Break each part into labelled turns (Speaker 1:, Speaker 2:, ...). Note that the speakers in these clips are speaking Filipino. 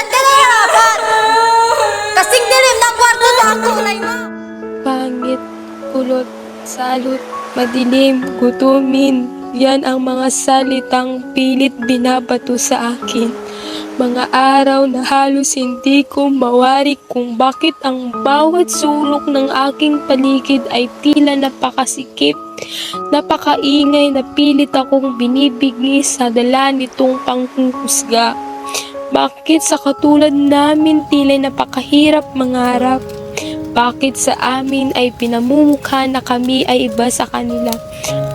Speaker 1: Saan ka nahihirapan? Kasing dilim ng kwarto na ang kulay mo.
Speaker 2: Pangit, kulot, salot, madilim, gutumin. Yan ang mga salitang pilit binabato sa akin. Mga araw na halos hindi ko mawari kung bakit ang bawat sulok ng aking paligid ay tila napakasikip, napakaingay na pilit akong binibigis sa dala nitong panghuhusga. Bakit sa katulad namin tila napakahirap mangarap? Bakit sa amin ay pinamumukha na kami ay iba sa kanila?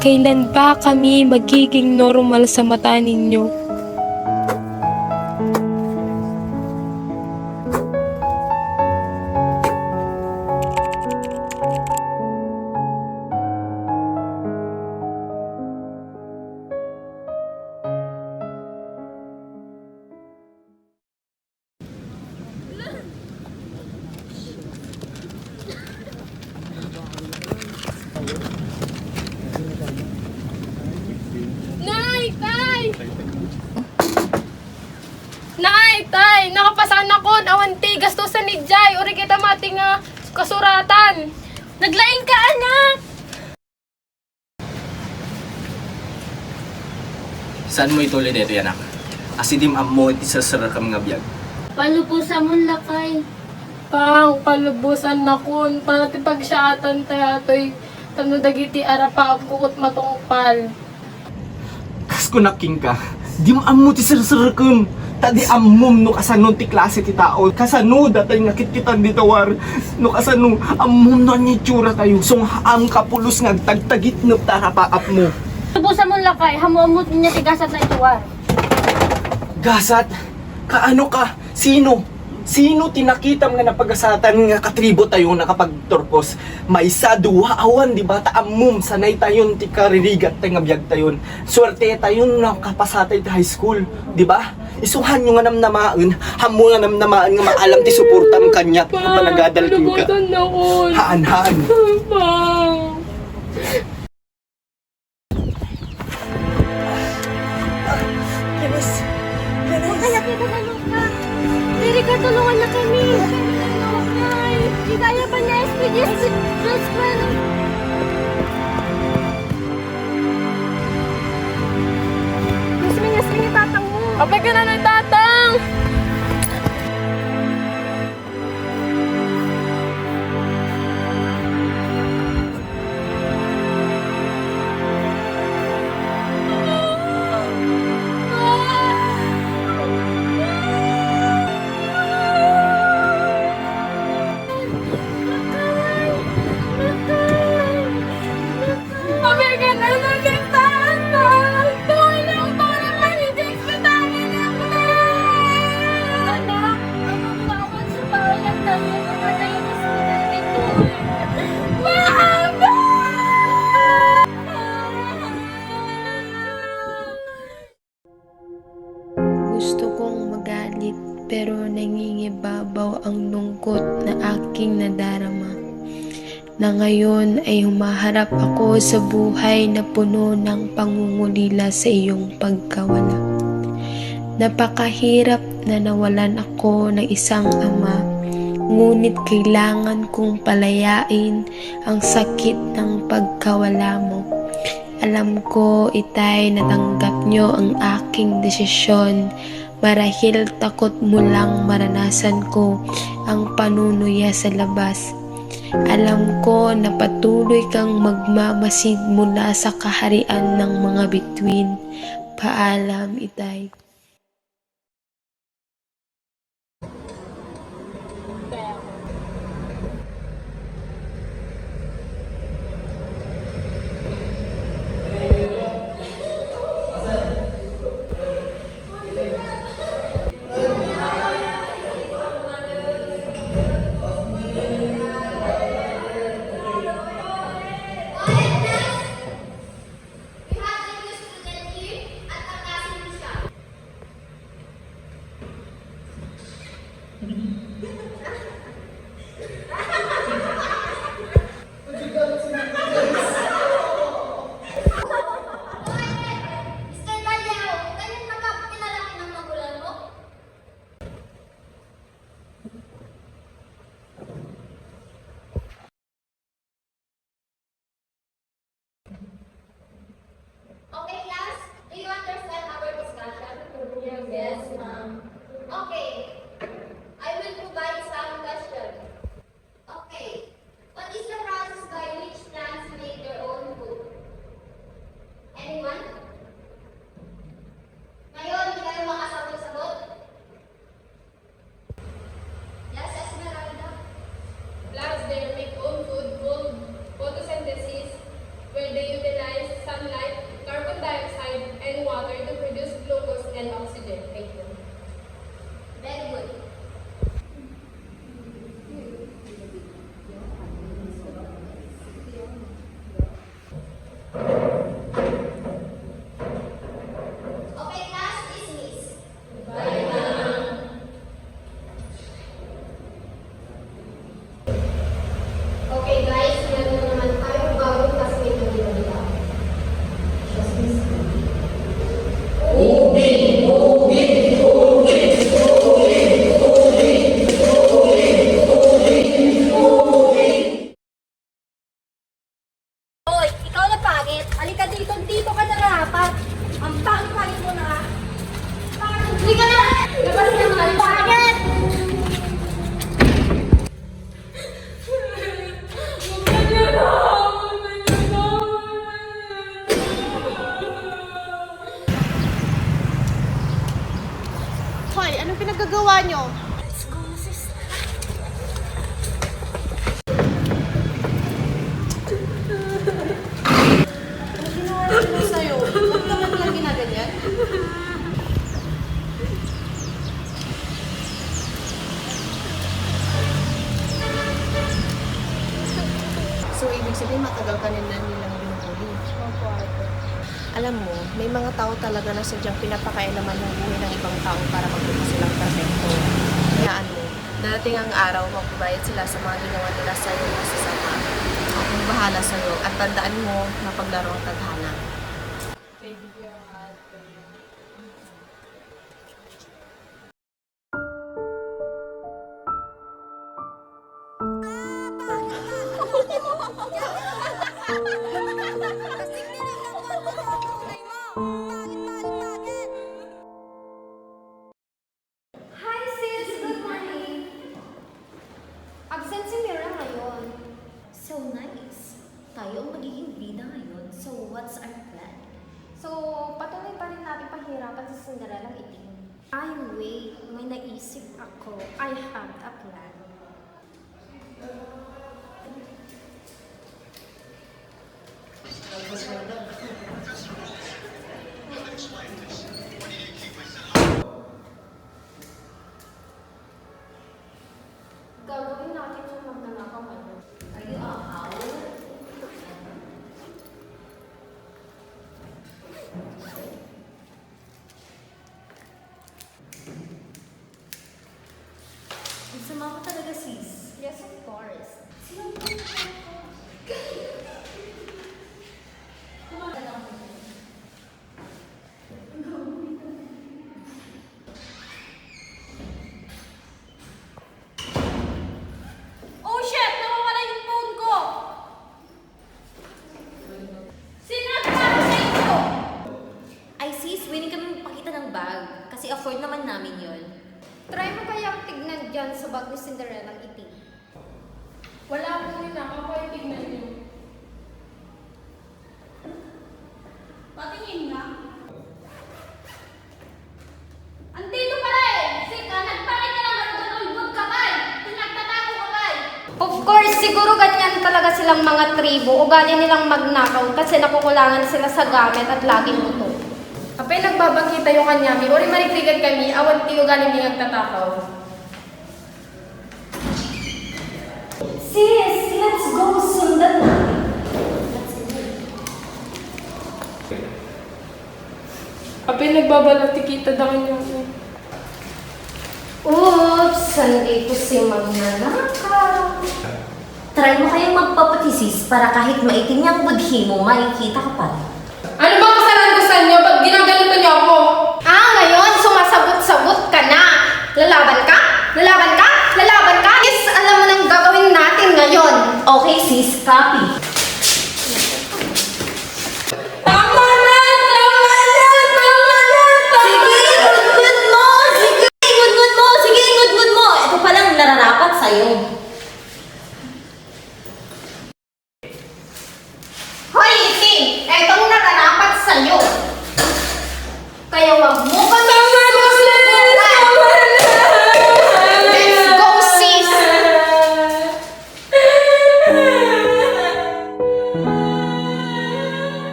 Speaker 2: Kailan ba kami magiging normal sa mata ninyo? Nay! Tay! Nay! Tay! Nakapasan ako! Awanti! Gastusan ni Jai! Uri kita mati nga kasuratan! Naglaing ka, anak!
Speaker 3: Saan mo ituloy nito, anak? Asidim amo iti sasara kam nga biyag.
Speaker 4: Palupusan mo lakay.
Speaker 2: Pang palubusan na kun para ti pagsyatan tayo ato'y tano dagiti arapa kukot matungpal.
Speaker 3: Kas ko naking ka, di mo amo ti sasara kam. Tadi amom no kasano ti klase ti tao. Kasano datay nga kitkitan dito war. No kasano amom no ni tsura tayo. Song am kapulos nga tagtagit no tarapaap mo.
Speaker 4: Palupusan mo lakay. Hamuamot niya tigasat na ituwar.
Speaker 3: Gasat, kaano ka? Sino? Sino tinakitam nga napagasatan nga katribo tayo nakapagtorpos? May sa duwa awan, di ba? Taamum, sanay tayon ti karirigat tayo nga biyag tayon. Swerte tayon nakapasatay ti high school, di ba? Isuhan nyo nga namnamaan, hamo nga namnamaan nga maalam ti suportam kanya panagadal ko ka.
Speaker 2: Palubusan na kun!
Speaker 3: Haan.
Speaker 2: Pang!
Speaker 3: Yes.
Speaker 4: Huwag ka laki ka ka. Diri ka tulungan na kami. Di kaya pa niya SPGS transfer. Gusto niya tatang mo.
Speaker 2: Kapag ka na ng tatang! Kapag ka na ng tatang! Tulong para manidig sa tangin ako!
Speaker 4: Anak, ang bawat sa bayan tayo mga tayo na sa ito.
Speaker 2: Mama! Gusto kong magalit pero nangingibabaw ang lungkot na aking nadarama. Na ngayon ay humaharap ako sa buhay na puno ng pangungulila sa iyong pagkawala. Napakahirap na nawalan ako ng isang ama, ngunit kailangan kong palayain ang sakit ng pagkawala mo. Alam ko, itay, natanggap nyo ang aking desisyon marahil takot mo lang maranasan ko ang panunuya sa labas. Alam ko na patuloy kang magmamasid mula sa kaharian ng mga bituin. Paalam, itay.
Speaker 4: Yes, ma'am. Okay. I will provide some questions. Okay. What is the process by which plants make their own food? Anyone? Ngayon, hindi kayo makasagot-sagot? Yes, Esmeralda?
Speaker 2: Plants, they make own food called photosynthesis, where they utilize sunlight, carbon dioxide, and water to produce glucose and oxygen. Thank you.
Speaker 4: Very good. Okay, class dismiss. Okay guys, meron na naman tayo bagong classmate na nila.
Speaker 1: Hoy, ikaw na pangit. Halika dito, dito ka na rapat. Ang pangit mo na.
Speaker 4: Hindi ka na! Labas na mga pangit!
Speaker 1: Hoy, anong pinagagawa nyo? Anong ginawa nyo sa'yo? Huwag naman lang ginaganyan.
Speaker 5: So, ibig sabihin, matagal ka nila nilang binubuli. Alam mo, may mga tao talaga na sadyang pinapakailaman ng buhay ng ibang tao para magbuka silang perfecto. Kaya ano, darating ang araw, magbabayad sila sa mga ginawa nila sa iyo na sasama. Akong bahala sa iyo at tandaan mo na paglaro ang tadhana.
Speaker 1: Kasing dilim ng kwarto mo ang kulay mo. Pangit.
Speaker 4: Hi sis! Good morning! Absent si Mira ngayon.
Speaker 6: So nice. Tayo ang magiging bida ngayon. So what's our plan?
Speaker 4: So, patuloy pa rin natin pahirapan sa Cinderella itim.
Speaker 6: Ay, wait. May naisip ako. I have a plan.
Speaker 4: Gagawin natin yung magnanakaw ngayon.
Speaker 6: Are you a owl? Sama ko talaga, sis.
Speaker 4: Yes, of course.
Speaker 6: Sino ba?
Speaker 4: Oh shit! Nawawala yung phone ko! Sino nagpapalo sa inyo?
Speaker 6: Ay, sis, willing kami magpakita ng bag. Kasi afford naman namin yon.
Speaker 4: Try mo kayang tignan dyan sa bag ni Cinderella itim.
Speaker 2: Wala akong ninakaw, kaya tignan niyo.
Speaker 4: Patingin nga. Andito pa rin! Sika, nagpakit ka naman doon, ulbod ka ba? Pinagtatago ka ba? Of course, siguro ganyan talaga silang mga tribo. Ugali nilang magnakaw kasi nakukulangan sila sa gamit at laging luto.
Speaker 2: Apay nagbabangkita yung kanyami, ori marikligan kami, awan tiyo galing niya tatakaw.
Speaker 6: Sis, let's go. Sundan natin.
Speaker 2: Apay nagbabalati kita daw niyo.
Speaker 6: Oops, nandito si magnanakaw. Try mo kayong magpapatisis para kahit maitim niyang budhi mo, makikita ka pa.
Speaker 2: Ano ba kasalanan ko sa inyo? Pag ginaganito niyo ako?
Speaker 4: Ah, ngayon, sumasagot-sagot ka na. Lalaban ka? Lalaban ka? Lalaban ka? Yes, alam mo nang gagawin natin ngayon.
Speaker 6: Okay, sis, copy.
Speaker 2: Tama na! Tama na! Tama na!
Speaker 6: Sige, good mo.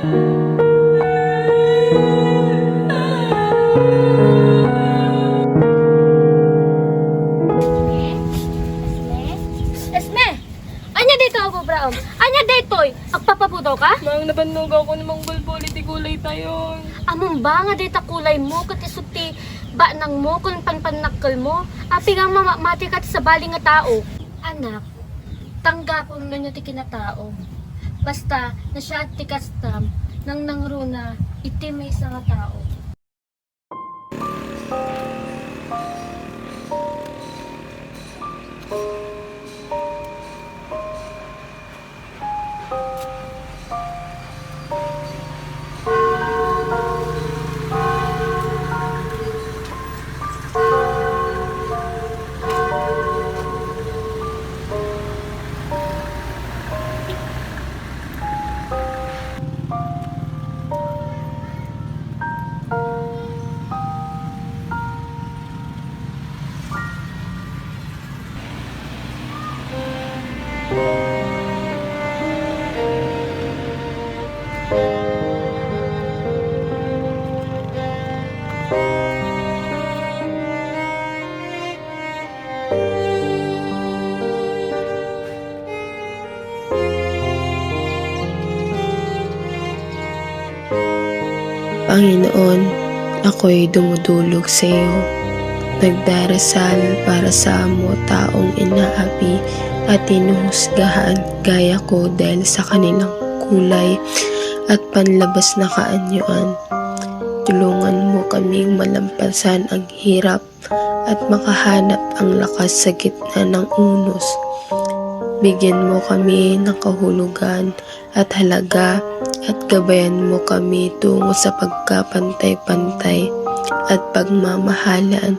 Speaker 4: Esme! Anya dito ako, Braom? Anya ditoy? Agpapapudaw ka?
Speaker 2: Mang nabannog ako namang bulbuli ti kulay tayo.
Speaker 4: Among ba nga dita kulay mo, kat isuti ba nang mo, kung panpanakkel mo? Api nga mati kat sa bali nga tao. Anak, tanggapon na niya ti kinatao. Basta, na siya at ti kastam, nang nangruna, iti may isa nga tao.
Speaker 2: Panginoon, ako'y dumudulog sa iyo. Nagdarasal para sa amo taong inaapi at inuhusgahan gaya ko dahil sa kanilang kulay at panlabas na kaanyuan. Tulungan mo kaming malampasan ang hirap at makahanap ang lakas sa gitna ng unos. Bigyan mo kami ng kahulugan at halaga at gabayan mo kami tungo sa pagkapantay-pantay at pagmamahalan.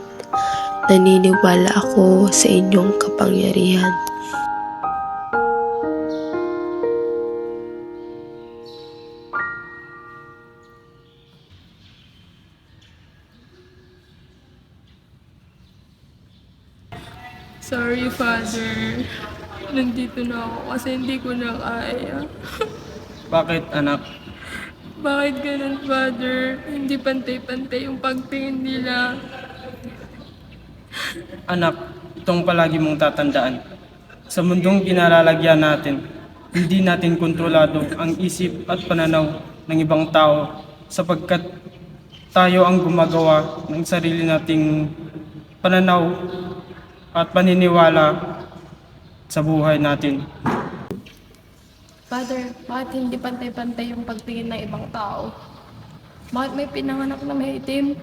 Speaker 2: Naniniwala ako sa inyong kapangyarihan.
Speaker 7: Sorry, Father. Nandito na ako kasi hindi ko na kaya.
Speaker 3: Bakit, anak?
Speaker 7: Bakit ganun, Father? Hindi pantay-pantay yung pagtingin nila.
Speaker 8: Anak, itong palagi mong tatandaan. Sa mundong kinalalagyan natin, hindi natin kontrolado ang isip at pananaw ng ibang tao sapagkat tayo ang gumagawa ng sarili nating pananaw at paniniwala sa buhay natin.
Speaker 7: Father, bakit hindi pantay-pantay yung pagtingin ng ibang tao? Bakit may pinanganak na may itim?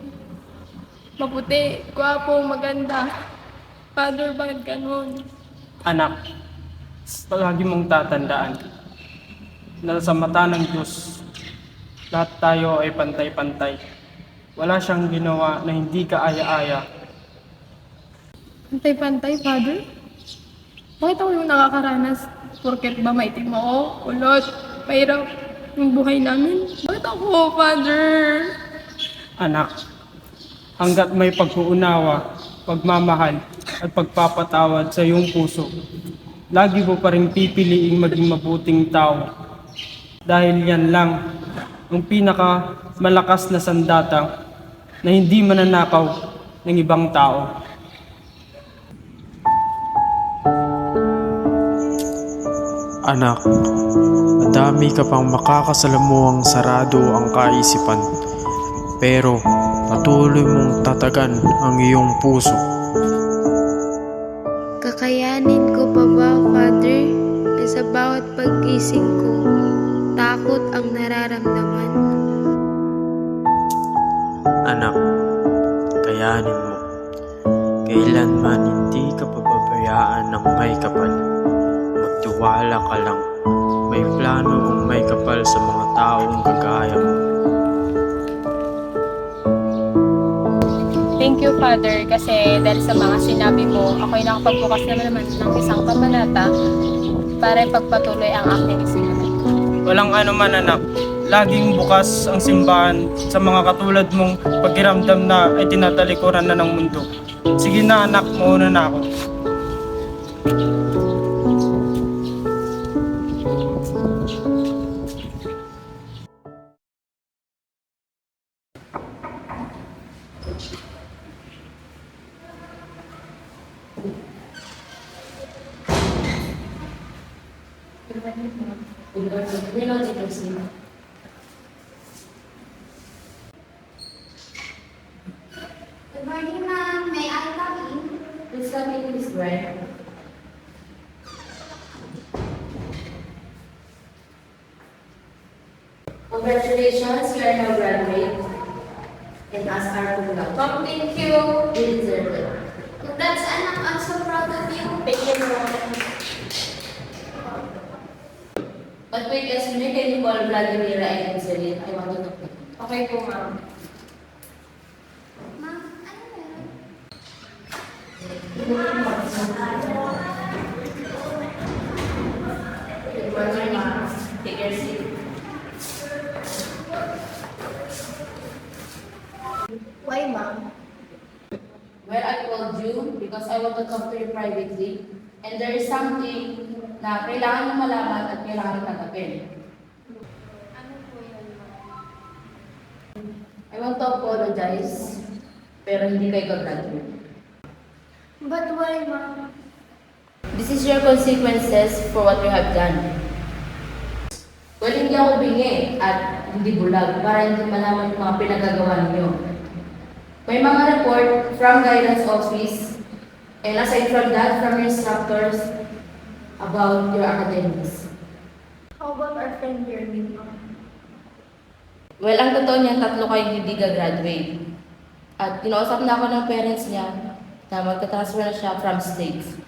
Speaker 7: Maputi, gwapo, maganda. Father, bakit ganun?
Speaker 8: Anak, palagi mong tatandaan na sa mata ng Diyos, lahat tayo ay pantay-pantay. Wala siyang ginawa na hindi kaaya-aya.
Speaker 7: Pantay-pantay, Father? Bakit ako yung nakakaranas? Porket ba maitim ako? Ulot? Mahirap yung buhay namin? Bakit ako, Father?
Speaker 8: Anak, hanggat may pag-uunawa, pagmamahal, at pagpapatawad sa iyong puso, lagi mo pa rin pipiliing maging mabuting tao. Dahil yan lang ang pinaka malakas na sandata na hindi mananakaw ng ibang tao.
Speaker 9: Anak, madami ka pang makakasalamuhang sarado ang kaisipan, pero patuloy mong tatagan ang iyong puso.
Speaker 2: Kakayanin ko pa ba, Father, na sa bawat pag-gising ko, takot ang nararamdaman?
Speaker 9: Anak, kayanin mo. Kailanman hindi ka pababayaan ng may kapal. Magtiwala ka lang. May plano ang may kapal sa mga taong kagaya mo.
Speaker 2: Thank you, Father, kasi dahil sa mga sinabi mo, ako'y nakapagbukas naman ng isang kabanata para ipagpatuloy ang aking isipan.
Speaker 8: Walang anuman, anak. Laging bukas ang simbahan sa mga katulad mong pagkiramdam na ay tinatalikuran na ng mundo. Sige na, anak, mauna na ako.
Speaker 6: You're not interested.
Speaker 4: Good morning, ma'am. May I come in?
Speaker 6: Please come in, Miss Brand. Congratulations, you are now graduate. And as our cum laude.
Speaker 4: Thank you.
Speaker 6: You deserve it.
Speaker 4: Congrats, anak. I'm so proud of you.
Speaker 6: Thank you, Mom. But wait, Esme, can you call Vladimir and Celine? I want to talk to them.
Speaker 7: Okay po, ma'am.
Speaker 4: Ma'am, ano meron?
Speaker 6: Good morning, ma'am. Take your seat.
Speaker 5: Why, ma'am?
Speaker 6: Well, I called you because I want to talk to you privately. And there is something na kailangan mo malaman at kailangan mo tanggapin.
Speaker 4: Ano po yun, ma'am?
Speaker 6: I want to apologize, pero hindi kayo gagraduate.
Speaker 4: But why, ma'am?
Speaker 6: This is your consequences for what you have done. Well, hindi ako bingi at hindi bulag para hindi malaman yung mga pinagagawa ninyo. May mga report from guidance office and aside from that, from your instructors about your academics.
Speaker 4: How about our friend Jeremy, ma'am?
Speaker 6: Well, ang totoo niyan, 3 kayo hindi gagraduate. At kinausap na ako ng parents niya na magta-transfer na siya from states.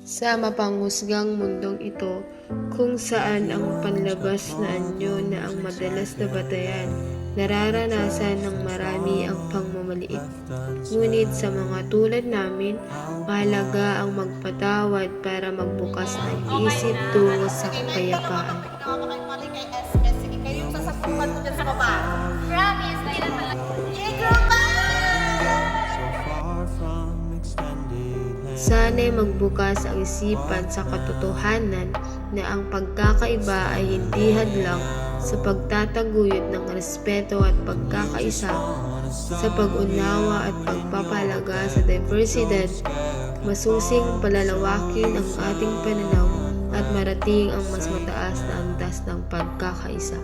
Speaker 2: Sa mapanghusgang mundong ito, kung saan ang panlabas na anyo na ang madalas na batayan, nararanasan ng marami ang pagmamaliit. Ngunit sa mga tulad namin, mahalaga ang magpatawad para magbukas ng isip tungo sa kapayapaan.
Speaker 1: Sige, kayo yung sasakpan mo dyan sa baba.
Speaker 4: Promise, hindi na talaga.
Speaker 2: Sana'y magbukas ang isipan sa katotohanan na ang pagkakaiba ay hindi hadlang sa pagtataguyod ng respeto at pagkakaisa, sa pag-unawa at pagpapalaga sa diversidad, masusing palalawakin ang ating pananaw at marating ang mas mataas na antas ng pagkakaisa.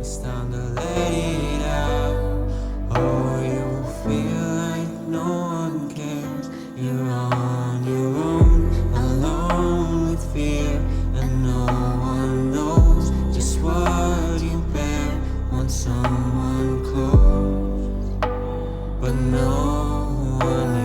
Speaker 10: It's time to let it out. Oh, you feel like no one cares. You're on your own, alone with fear, and no one knows just what you bear. Want someone close, but no one